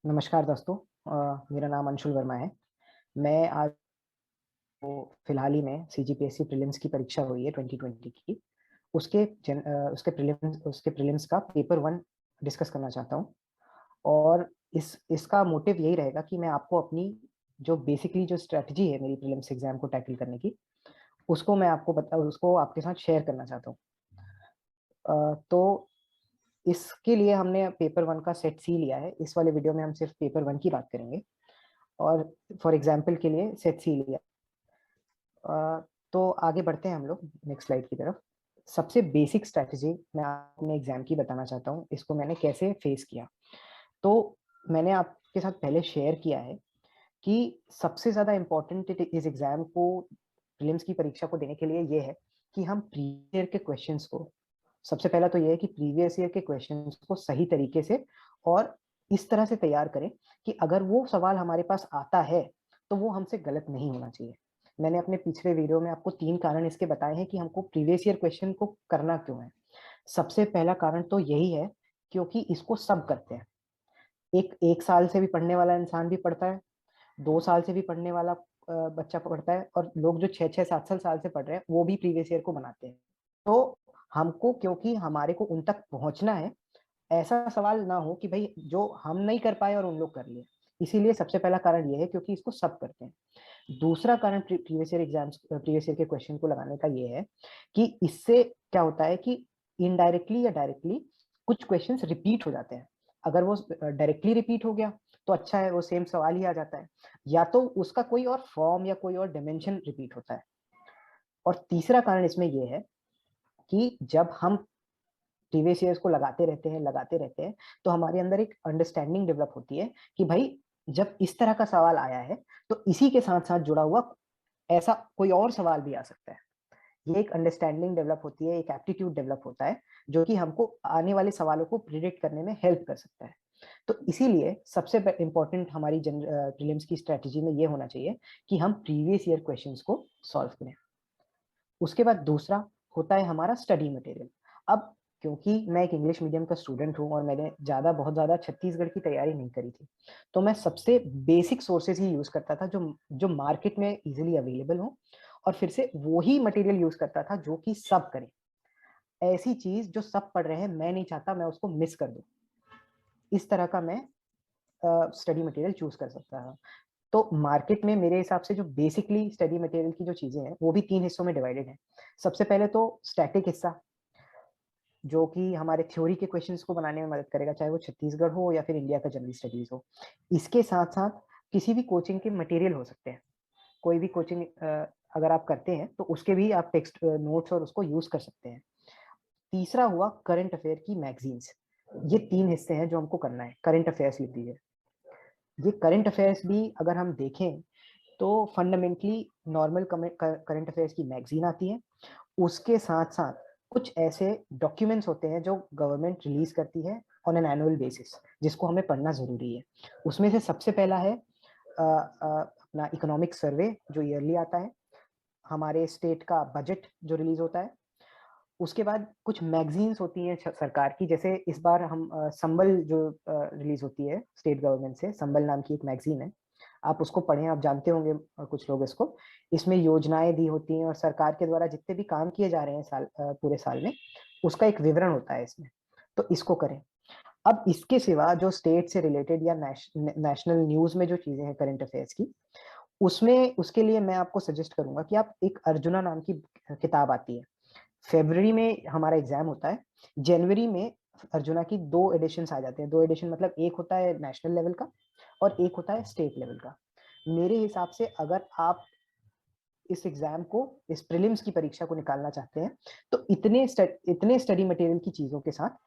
नमस्कार दोस्तों। मेरा नाम अंशुल वर्मा है। मैं आज फिलहाल ही में सीजीपीएससी प्रीलिम्स की परीक्षा हुई है 2020 की। उसके प्रीलिम्स का पेपर वन डिस्कस करना चाहता हूँ। और इसका मोटिव यही रहेगा कि मैं आपको अपनी जो स्ट्रेटजी है मेरी प्रीलिम्स एग्जाम को टैकल करने की, उसको आपके साथ शेयर करना चाहता हूँ। तो इसके लिए हमने पेपर वन का सेट सी लिया है। इस वाले वीडियो में हम सिर्फ पेपर वन की बात करेंगे और फॉर एग्जाम्पल के लिए सेट सी लिया। तो आगे बढ़ते हैं हम लोग नेक्स्ट स्लाइड की तरफ। सबसे बेसिक स्ट्रैटेजी मैं अपने एग्जाम की बताना चाहता हूँ, इसको मैंने कैसे फेस किया। तो मैंने आपके साथ पहले शेयर किया है कि सबसे ज़्यादा इम्पोर्टेंट इस एग्जाम को, प्रीलिम्स की परीक्षा को देने के लिए ये है कि हम प्रीवियस ईयर के क्वेश्चंस को, सबसे पहला तो ये है कि प्रीवियस ईयर के क्वेश्चंस को सही तरीके से और इस तरह से तैयार करें कि अगर वो सवाल हमारे पास आता है तो वो हमसे गलत नहीं होना चाहिए। मैंने अपने पिछले वीडियो में आपको 3 कारण इसके बताए हैं कि हमको प्रीवियस ईयर क्वेश्चन को करना क्यों है। सबसे पहला कारण तो यही है क्योंकि इसको सब करते हैं। एक साल से भी पढ़ने वाला इंसान भी पढ़ता है, 2 साल से भी पढ़ने वाला बच्चा पढ़ता है, और लोग जो 6-6 7 साल से पढ़ रहे हैं वो भी प्रीवियस ईयर को बनाते हैं। तो हमको, क्योंकि हमारे को उन तक पहुंचना है, ऐसा सवाल ना हो कि भाई जो हम नहीं कर पाए और उन लोग कर लिए। इसीलिए सबसे पहला कारण ये है क्योंकि इसको सब करते हैं। दूसरा कारण प्रीवियस ईयर के क्वेश्चन को लगाने का ये है कि इससे क्या होता है कि इनडायरेक्टली या डायरेक्टली कुछ क्वेश्चंस रिपीट हो जाते हैं। अगर वो डायरेक्टली रिपीट हो गया तो अच्छा है, वो सेम सवाल ही आ जाता है, या तो उसका कोई और फॉर्म या कोई और डायमेंशन रिपीट होता है। और तीसरा कारण इसमें यह है कि जब हम प्रीवियस ईयर्स को लगाते रहते हैं तो हमारे अंदर एक अंडरस्टैंडिंग डेवलप होती है कि भाई जब इस तरह का सवाल आया है तो इसी के साथ साथ जुड़ा हुआ ऐसा कोई और सवाल भी आ सकता है। ये एक अंडरस्टैंडिंग डेवलप होती है, एक एप्टीट्यूड डेवलप होता है जो कि हमको आने वाले सवालों को प्रिडिक्ट करने में हेल्प कर सकता है। तो इसीलिए सबसे इंपॉर्टेंट हमारी प्रीलिम्स की स्ट्रेटेजी में ये होना चाहिए कि हम प्रीवियस ईयर क्वेश्चंस को सॉल्व करें। उसके बाद दूसरा होता है हमारा स्टडी मटेरियल। अब क्योंकि मैं एक इंग्लिश मीडियम का स्टूडेंट हूँ और मैंने बहुत ज़्यादा छत्तीसगढ़ की तैयारी नहीं करी थी, तो मैं सबसे बेसिक सोर्सेज ही यूज़ करता था जो जो मार्केट में इजीली अवेलेबल हो, और फिर से वो ही मटेरियल यूज़ करता था जो कि सब करें। ऐसी चीज़ जो सब पढ़ रहे हैं, मैं नहीं चाहता मैं उसको मिस कर दूँ। इस तरह का मैं स्टडी मटेरियल चूज़ कर सकता था। तो मार्केट में मेरे हिसाब से जो बेसिकली स्टडी मटेरियल की जो चीज़ें हैं वो भी 3 हिस्सों में डिवाइडेड हैं। सबसे पहले तो स्टैटिक हिस्सा, जो कि हमारे थ्योरी के क्वेश्चंस को बनाने में मदद करेगा, चाहे वो छत्तीसगढ़ हो या फिर इंडिया का जनरल स्टडीज हो। इसके साथ साथ किसी भी कोचिंग के मटेरियल हो सकते हैं। कोई भी कोचिंग अगर आप करते हैं तो उसके भी आप टेक्स्ट नोट्स और उसको यूज कर सकते हैं। तीसरा हुआ करंट अफेयर की मैगजीन्स। ये 3 हिस्से हैं जो हमको करना है। करंट अफेयर्स लिख दीजिए। ये करंट अफेयर्स भी अगर हम देखें तो फंडामेंटली नॉर्मल करंट अफेयर्स की मैगजीन आती है। उसके साथ साथ कुछ ऐसे डॉक्यूमेंट्स होते हैं जो गवर्नमेंट रिलीज करती है ऑन एन एनुअल बेसिस, जिसको हमें पढ़ना जरूरी है। उसमें से सबसे पहला है अपना इकोनॉमिक सर्वे जो ईयरली आता है, हमारे स्टेट का बजट जो रिलीज होता है। उसके बाद कुछ मैगजीन्स होती हैं सरकार की, जैसे इस बार हम संबल जो रिलीज होती है स्टेट गवर्नमेंट से, संबल नाम की एक मैगजीन है। आप उसको पढ़ें, आप जानते होंगे कुछ लोग इसको। इसमें योजनाएं दी होती हैं और सरकार के द्वारा जितने भी काम किए जा रहे हैं पूरे साल में, उसका एक विवरण होता है इसमें। तो इसको करें। अब इसके सिवा जो स्टेट से रिलेटेड या नेशनल न्यूज में जो चीजें हैं करंट अफेयर्स की, उसमें उसके लिए मैं आपको सजेस्ट करूंगा कि आप, एक अर्जुना नाम की किताब आती है। फरवरी में हमारा एग्जाम होता है, जनवरी में अर्जुना की 2 एडिशंस आ जाते हैं। 2 एडिशन मतलब एक होता है नेशनल लेवल का और एक होता है स्टेट लेवल का। मेरे हिसाब से अगर आप इस एग्जाम को, इस प्रीलिम्स की परीक्षा को निकालना चाहते हैं तो इतने स्टडी मटेरियल की चीजों के साथ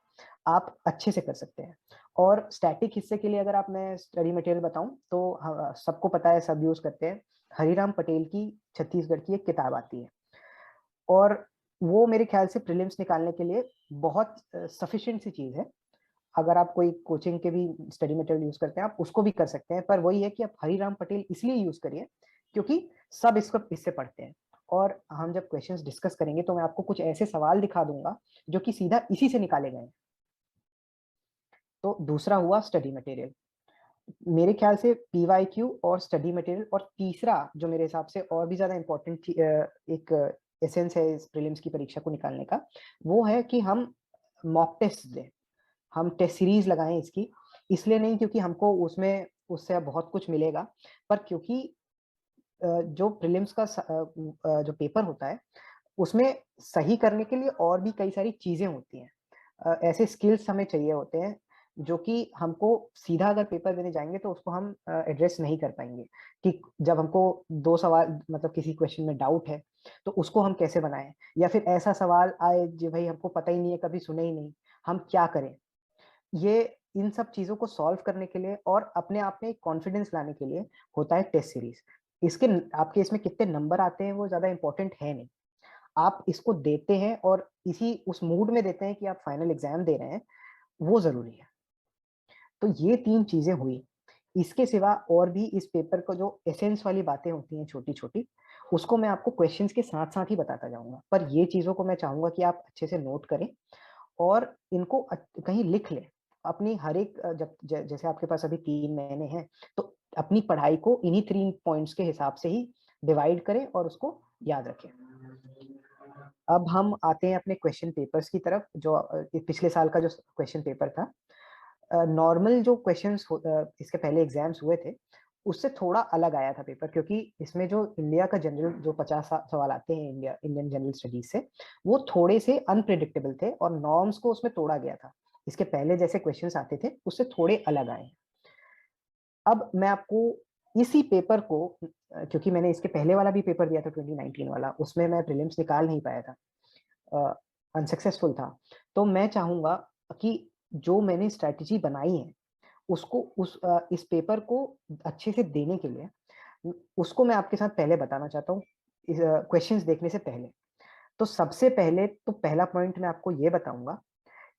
आप अच्छे से कर सकते हैं। और स्टैटिक हिस्से के लिए अगर आप, मैं स्टडी मटेरियल बताऊं तो सबको पता है, सब यूज करते हैं। हरिराम पटेल की छत्तीसगढ़ की एक किताब आती है, और वो मेरे ख्याल से प्रीलिम्स निकालने के लिए बहुत सफिशिएंट सी चीज है। अगर आप कोई कोचिंग के भी स्टडी मटेरियल यूज करते हैं आप उसको भी कर सकते हैं, पर वही है कि आप हरिराम पटेल इसलिए यूज करिए क्योंकि सब इससे पढ़ते हैं। और हम जब क्वेश्चंस डिस्कस करेंगे तो मैं आपको कुछ ऐसे सवाल दिखा दूंगा जो कि सीधा इसी से निकाले गए हैं। तो दूसरा हुआ स्टडी मटेरियल। मेरे ख्याल से पीवाईक्यू और स्टडी मटेरियल, और तीसरा जो मेरे हिसाब से और भी ज्यादा इम्पोर्टेंट एक एसेंस है इस प्रीलिम्स की परीक्षा को निकालने का, वो है कि हम मॉक टेस्ट दें, हम टेस्ट सीरीज लगाएं इसकी। इसलिए नहीं क्योंकि हमको उसमें उससे बहुत कुछ मिलेगा, पर क्योंकि जो प्रीलिम्स का जो पेपर होता है उसमें सही करने के लिए और भी कई सारी चीजें होती हैं, ऐसे स्किल्स हमें चाहिए होते हैं जो कि हमको सीधा अगर पेपर देने जाएंगे तो उसको हम एड्रेस नहीं कर पाएंगे। कि जब हमको दो सवाल, मतलब किसी क्वेश्चन में डाउट है तो उसको हम कैसे बनाएं, या फिर ऐसा सवाल आए जो भाई हमको पता ही नहीं है, कभी सुने ही नहीं, हम क्या करें। ये इन सब चीजों को सॉल्व करने के लिए और अपने आप में कॉन्फिडेंस लाने के लिए होता है टेस्ट सीरीज। इसके आपके इसमें कितने नंबर आते हैं वो ज्यादा इंपॉर्टेंट है नहीं, आप इसको देते हैं और इसी उस मूड में देते हैं कि आप फाइनल एग्जाम दे रहे हैं, वो जरूरी है। तो ये 3 चीजें हुई। इसके सिवा और भी इस पेपर को जो एसेंस वाली बातें होती हैं छोटी छोटी, उसको मैं आपको क्वेश्चंस के साथ साथ ही बताता जाऊंगा, पर ये चीजों को मैं चाहूंगा कि आप अच्छे से नोट करें और इनको कहीं लिख लें। अपनी हर एक जैसे आपके पास अभी 3 महीने हैं, तो अपनी पढ़ाई को इन्हीं 3 पॉइंट्स के हिसाब से ही डिवाइड करें और उसको याद रखें। अब हम आते हैं अपने क्वेश्चन पेपर्स की तरफ, जो पिछले साल का जो क्वेश्चन पेपर था। नॉर्मल जो क्वेश्चंस इसके पहले एग्जाम्स हुए थे उससे थोड़ा अलग आया था पेपर, क्योंकि इसमें जो इंडिया का जनरल जो 50 सवाल आते हैं इंडियन जनरल स्टडीज से, वो थोड़े से अनप्रिडिक्टेबल थे और नॉर्म्स को उसमें तोड़ा गया था। इसके पहले जैसे क्वेश्चंस आते थे उससे थोड़े अलग आए। अब मैं आपको इसी पेपर को, क्योंकि मैंने इसके पहले वाला भी पेपर दिया था 2019 वाला, उसमें मैं प्रीलिम्स निकाल नहीं पाया था, अनसक्सेसफुल था। तो मैं चाहूंगा कि जो मैंने स्ट्रैटेजी बनाई है उसको इस पेपर को अच्छे से देने के लिए, उसको मैं आपके साथ पहले बताना चाहता हूँ क्वेश्चंस देखने से पहले। तो सबसे पहले तो पहला पॉइंट मैं आपको ये बताऊंगा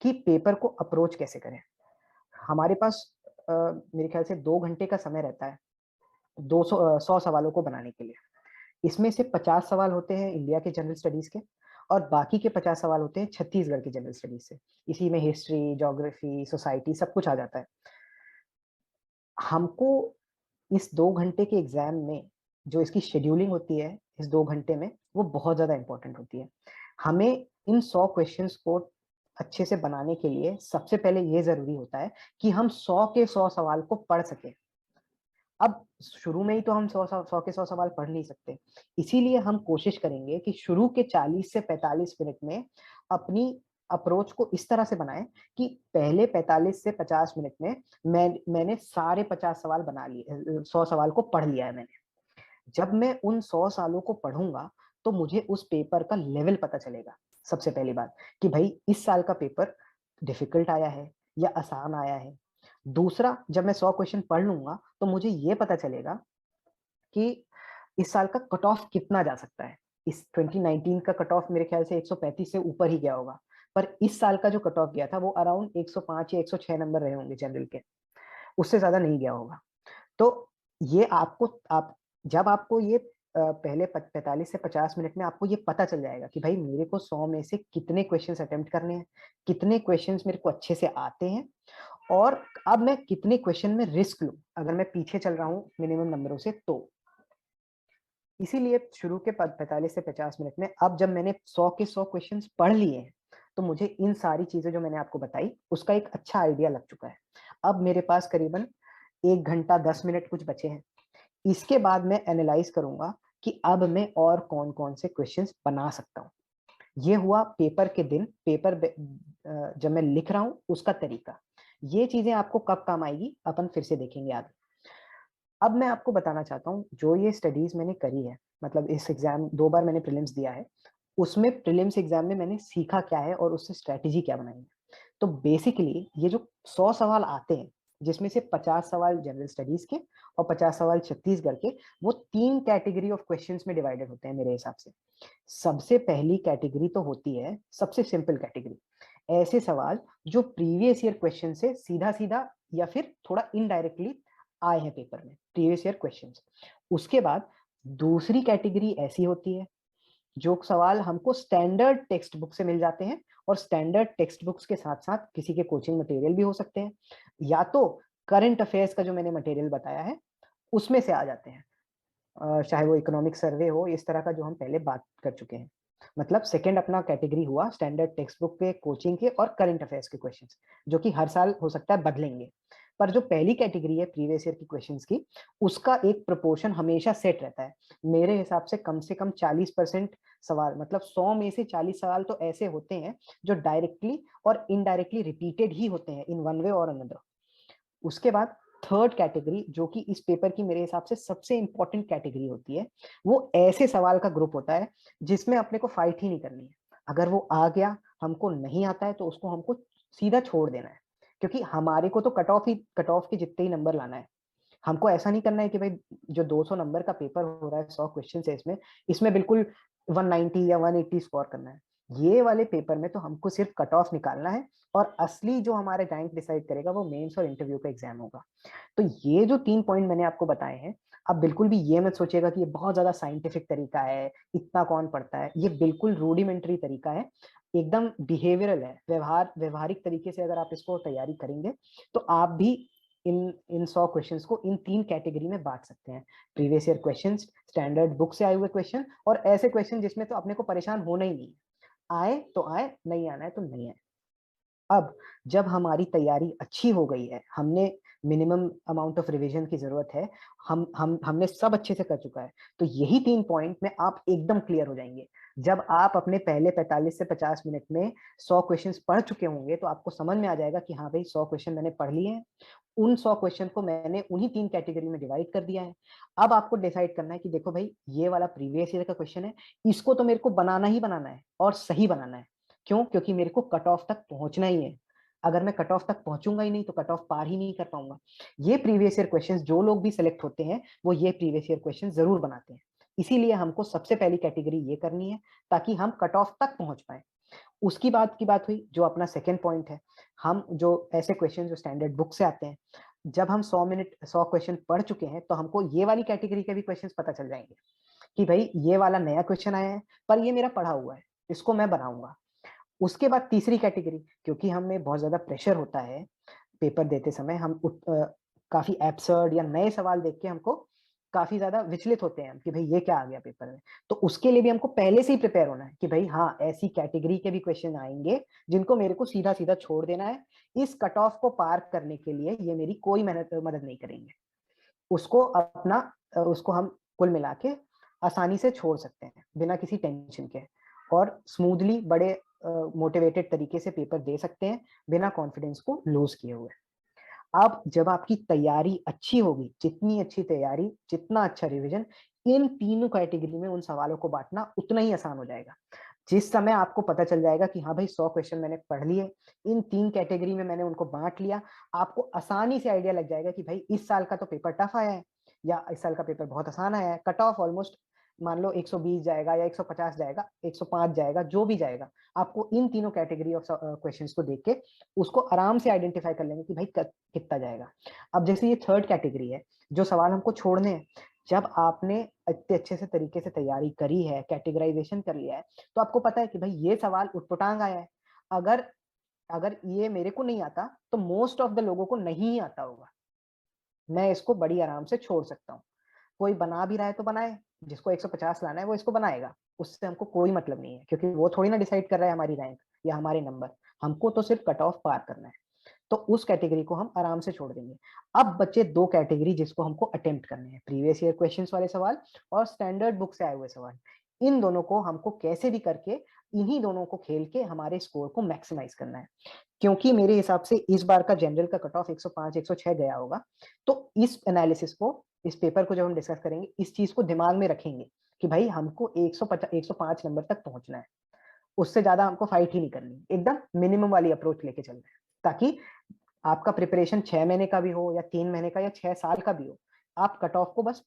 कि पेपर को अप्रोच कैसे करें। हमारे पास मेरे ख्याल से 2 घंटे का समय रहता है 100 सवालों को बनाने के लिए। इसमें से 50 सवाल होते हैं इंडिया के जनरल स्टडीज के, और बाकी के 50 सवाल होते हैं छत्तीसगढ़ के जनरल स्टडीज से। इसी में हिस्ट्री, ज्योग्राफी, सोसाइटी सब कुछ आ जाता है। हमको इस 2 घंटे के एग्जाम में जो इसकी शेड्यूलिंग होती है इस 2 घंटे में, वो बहुत ज्यादा इंपॉर्टेंट होती है। हमें इन 100 क्वेश्चंस को अच्छे से बनाने के लिए सबसे पहले ये जरूरी होता है कि हम 100 के 100 सवाल को पढ़ सके। अब शुरू में ही तो हम 100 के 100 सवाल पढ़ नहीं सकते, इसीलिए हम कोशिश करेंगे कि शुरू के 40 से 45 मिनट में अपनी अप्रोच को इस तरह से बनाएं कि पहले 45 से 50 मिनट में मैंने सारे 50 सवाल बना लिए, 100 सवाल को पढ़ लिया है मैंने। जब मैं उन 100 सालों को पढ़ूंगा तो मुझे उस पेपर का लेवल पता चलेगा। सबसे पहली बात कि भाई इस साल का पेपर डिफिकल्ट आया है या आसान आया है। दूसरा, जब मैं 100 क्वेश्चन पढ़ लूंगा तो मुझे ये पता चलेगा कि इस साल का कट ऑफ कितना जा सकता है। इस 2019 का कट ऑफ मेरे ख्याल से 135 से ऊपर ही गया होगा, पर इस साल का जो कट ऑफ गया था वो अराउंड 105 या 106 नंबर रहे होंगे जनरल के, उससे ज्यादा नहीं गया होगा। तो ये आप जब आपको ये पहले 45 से 50 मिनट में आपको ये पता चल जाएगा कि भाई मेरे को 100 में से कितने क्वेश्चंस अटेम्प्ट करने हैं, कितने क्वेश्चंस मेरे को अच्छे से आते हैं, और अब मैं कितने क्वेश्चन में रिस्क लूं अगर मैं पीछे चल रहा हूं मिनिमम नंबरों से। तो इसीलिए शुरू के 45 से 50 मिनट में, अब जब मैंने 100 के 100 क्वेश्चंस पढ़ लिए हैं तो मुझे इन सारी चीजें जो मैंने आपको बताई उसका एक अच्छा आइडिया लग चुका है। अब मेरे पास करीबन 1 घंटा 10 मिनट कुछ बचे हैं। इसके बाद मैं एनालाइज करूंगा कि अब मैं और कौन कौन से क्वेश्चंस बना सकता हूँ। ये हुआ पेपर के दिन, जब मैं लिख रहा हूं उसका तरीका। ये चीजें आपको कब काम आएगी अपन फिर से देखेंगे आगे। अब मैं आपको बताना चाहता हूँ जो ये स्टडीज मैंने करी है, मतलब इस एग्जाम 2 बार मैंने प्रीलिम्स दिया है, उसमें प्रीलिम्स एग्जाम में मैंने सीखा क्या है और उससे स्ट्रेटेजी क्या बनाई है। तो बेसिकली ये जो 100 सवाल आते हैं जिसमें से 50 सवाल जनरल स्टडीज के और 50 सवाल छत्तीसगढ़ के, वो 3 कैटेगरी ऑफ क्वेश्चंस में डिवाइडेड होते हैं मेरे हिसाब से। सबसे पहली कैटेगरी तो होती है सबसे सिंपल कैटेगरी, ऐसे सवाल जो प्रीवियस ईयर क्वेश्चन से सीधा सीधा या फिर थोड़ा इनडायरेक्टली आए हैं पेपर में, प्रीवियस ईयर क्वेश्चंस। उसके बाद दूसरी कैटेगरी ऐसी होती है जो सवाल हमको स्टैंडर्ड टेक्स्ट बुक से मिल जाते हैं, और स्टैंडर्ड टेक्स्ट बुक्स के साथ साथ किसी के कोचिंग मटेरियल भी हो सकते हैं, या तो करंट अफेयर्स का जो मैंने मटेरियल बताया है उसमें से आ जाते हैं, चाहे वो इकोनॉमिक सर्वे हो, इस तरह का जो हम पहले बात कर चुके हैं। मतलब सेकंड अपना कैटेगरी हुआ स्टैंडर्ड टेक्स्ट बुक के, कोचिंग के और करंट अफेयर्स के क्वेश्चंस, जो कि हर साल हो सकता है बदलेंगे। पर जो पहली कैटेगरी है प्रीवियस ईयर की क्वेश्चंस की, उसका एक प्रोपोर्शन हमेशा सेट रहता है। मेरे हिसाब से कम 40% सवाल, मतलब 100 में से 40 सवाल तो ऐसे होते हैं जो डायरेक्टली और इनडायरेक्टली रिपीटेड ही होते हैं इन वन वे और अनदर। उसके बाद थर्ड कैटेगरी, जो कि इस पेपर की मेरे हिसाब से सबसे इंपॉर्टेंट कैटेगरी होती है, वो ऐसे सवाल का ग्रुप होता है जिसमें अपने को फाइट ही नहीं करनी है। अगर वो आ गया, हमको नहीं आता है, तो उसको हमको सीधा छोड़ देना है, क्योंकि हमारे को तो कट ऑफ के जितने ही नंबर लाना है। हमको ऐसा नहीं करना है कि भाई जो 200 नंबर का पेपर हो रहा है, 100 क्वेश्चन है इसमें, इसमें बिल्कुल 190 या 180 स्कोर करना है। ये वाले पेपर में तो हमको सिर्फ कट ऑफ निकालना है, और असली जो हमारे रैंक डिसाइड करेगा वो मेंस और इंटरव्यू का एग्जाम होगा। तो ये जो 3 पॉइंट मैंने आपको बताए हैं, अब बिल्कुल भी ये मत सोचिएगा कि ये बहुत ज्यादा साइंटिफिक तरीका है, इतना कौन पढ़ता है। ये बिल्कुल रूडिमेंट्री तरीका है, एकदम बिहेवियरल है, व्यवहारिक तरीके से अगर आप इसको तैयारी करेंगे तो आप भी इन इन 100 क्वेश्चंस को इन 3 कैटेगरी में बांट सकते हैं। Previous year questions, standard book से आए हुए क्वेश्चन, और ऐसे क्वेश्चन जिसमें तो अपने को परेशान होना ही नहीं है। आए तो आए, नहीं आना है तो नहीं आए। अब जब हमारी तैयारी अच्छी हो गई है, हमने मिनिमम अमाउंट ऑफ रिवीजन की जरूरत है, हमने सब अच्छे से कर चुका है, तो यही 3 पॉइंट में आप एकदम क्लियर हो जाएंगे। जब आप अपने पहले 45 से 50 मिनट में 100 क्वेश्चंस पढ़ चुके होंगे, तो आपको समझ में आ जाएगा कि हाँ भाई 100 क्वेश्चन मैंने पढ़ लिए हैं। उन 100 क्वेश्चन को मैंने उन्हीं 3 कैटेगरी में डिवाइड कर दिया है। अब आपको डिसाइड करना है कि देखो भाई, ये वाला प्रीवियस ईयर का क्वेश्चन है, इसको तो मेरे को बनाना ही बनाना है और सही बनाना है। क्यों? क्योंकि मेरे को कट ऑफ तक पहुंचना ही है। अगर मैं कट ऑफ तक पहुंचूंगा ही नहीं तो कट ऑफ पार ही नहीं कर पाऊंगा। ये प्रीवियस ईयर क्वेश्चंस जो लोग भी सिलेक्ट होते हैं, वो ये प्रीवियस ईयर क्वेश्चन जरूर बनाते हैं। इसीलिए हमको सबसे पहली कैटेगरी ये करनी है, ताकि हम कट ऑफ तक पहुंच पाए। उसकी बात की बात हुई जो अपना सेकेंड पॉइंट है, हम जो ऐसे क्वेश्चन जो स्टैंडर्ड बुक से आते हैं, जब हम 100 क्वेश्चन पढ़ चुके हैं, तो हमको ये वाली कैटेगरी के भी क्वेश्चंस पता चल जाएंगे कि भाई ये वाला नया क्वेश्चन आया है, पर ये मेरा पढ़ा हुआ है, इसको मैं बनाऊंगा। उसके बाद तीसरी कैटेगरी, क्योंकि हमें बहुत ज्यादा प्रेशर होता है पेपर देते समय, काफी एब्सर्ड या नए सवाल देख के हमको काफी ज्यादा विचलित होते हैं कि भाई ये क्या आ गया पेपर में। तो उसके लिए भी हमको पहले से ही प्रिपेयर होना है कि भाई हाँ, ऐसी कैटेगरी के भी क्वेश्चन आएंगे जिनको मेरे को सीधा सीधा छोड़ देना है। इस कट ऑफ को पार करने के लिए ये मेरी कोई मदद नहीं करेंगे। उसको हम कुल मिला के आसानी से छोड़ सकते हैं बिना किसी टेंशन के, और स्मूथली बड़े मोटिवेटेड तरीके से पेपर दे सकते हैं, बिना कॉन्फिडेंस को लूज किए हुए। अब जब आपकी तैयारी अच्छी होगी, जितनी अच्छी तैयारी, जितना अच्छा रिवीजन, इन तीनों कैटेगरी में उन सवालों को बांटना उतना ही आसान हो जाएगा। जिस समय आपको पता चल जाएगा कि हाँ भाई 100 क्वेश्चन मैंने पढ़ लिए, इन 3 कैटेगरी में मैंने उनको बांट लिया, आपको आसानी से आइडिया लग जाएगा कि भाई इस साल का तो पेपर टफ आया है, या इस साल का पेपर बहुत आसान आया है। कट ऑफ ऑलमोस्ट मान लो 120 जाएगा या 150 जाएगा, 105 जाएगा, जो भी जाएगा, आपको इन तीनों कैटेगरी ऑफ क्वेश्चंस को देख के उसको आराम से आइडेंटिफाई कर लेंगे कि भाई कितना जाएगा। अब जैसे ये थर्ड कैटेगरी है, जो सवाल हमको छोड़ने हैं, जब आपने इतने अच्छे से तरीके से तैयारी करी है, कैटेगराइजेशन कर लिया है, तो आपको पता है कि भाई ये सवाल उटपटांग आया है। अगर अगर ये मेरे को नहीं आता, तो मोस्ट ऑफ द लोगों को नहीं आता होगा। मैं इसको बड़ी आराम से छोड़ सकता हूँ। कोई बना भी रहा है तो बनाए, जिसको 150 लाना है वो इसको बनाएगा, उससे हमको कोई मतलब नहीं है, क्योंकि वो थोड़ी ना डिसाइड कर रहा है हमारी रैंक या हमारे नंबर। हमको तो सिर्फ कट ऑफ पार करना है। तो उस कैटेगरी को हम आराम से छोड़ देंगे। अब बचे 2 कैटेगरी जिसको हमको अटेम्प्ट करने हैं, प्रीवियस ईयर क्वेश्चंस वाले सवाल और स्टैंडर्ड बुक से आए हुए सवाल। इन दोनों को हमको कैसे भी करके, इन्हीं दोनों को खेल के हमारे स्कोर को मैक्सिमाइज करना है। क्योंकि मेरे हिसाब से इस बार का जनरल का कट ऑफ 105 106 गया होगा, तो इस एनालिसिस को, इस पेपर को जब हम डिस्कस करेंगे, इस चीज को दिमाग में रखेंगे कि भाई हमको 105 नंबर तक पहुंचना है। उससे ज्यादा हमको फाइट ही नहीं करनी, एकदम मिनिमम वाली अप्रोच लेके चलना है, ताकि आपका प्रिपरेशन 6 महीने का भी हो या 3 महीने का या 6 साल का भी हो, आप कट ऑफ को बस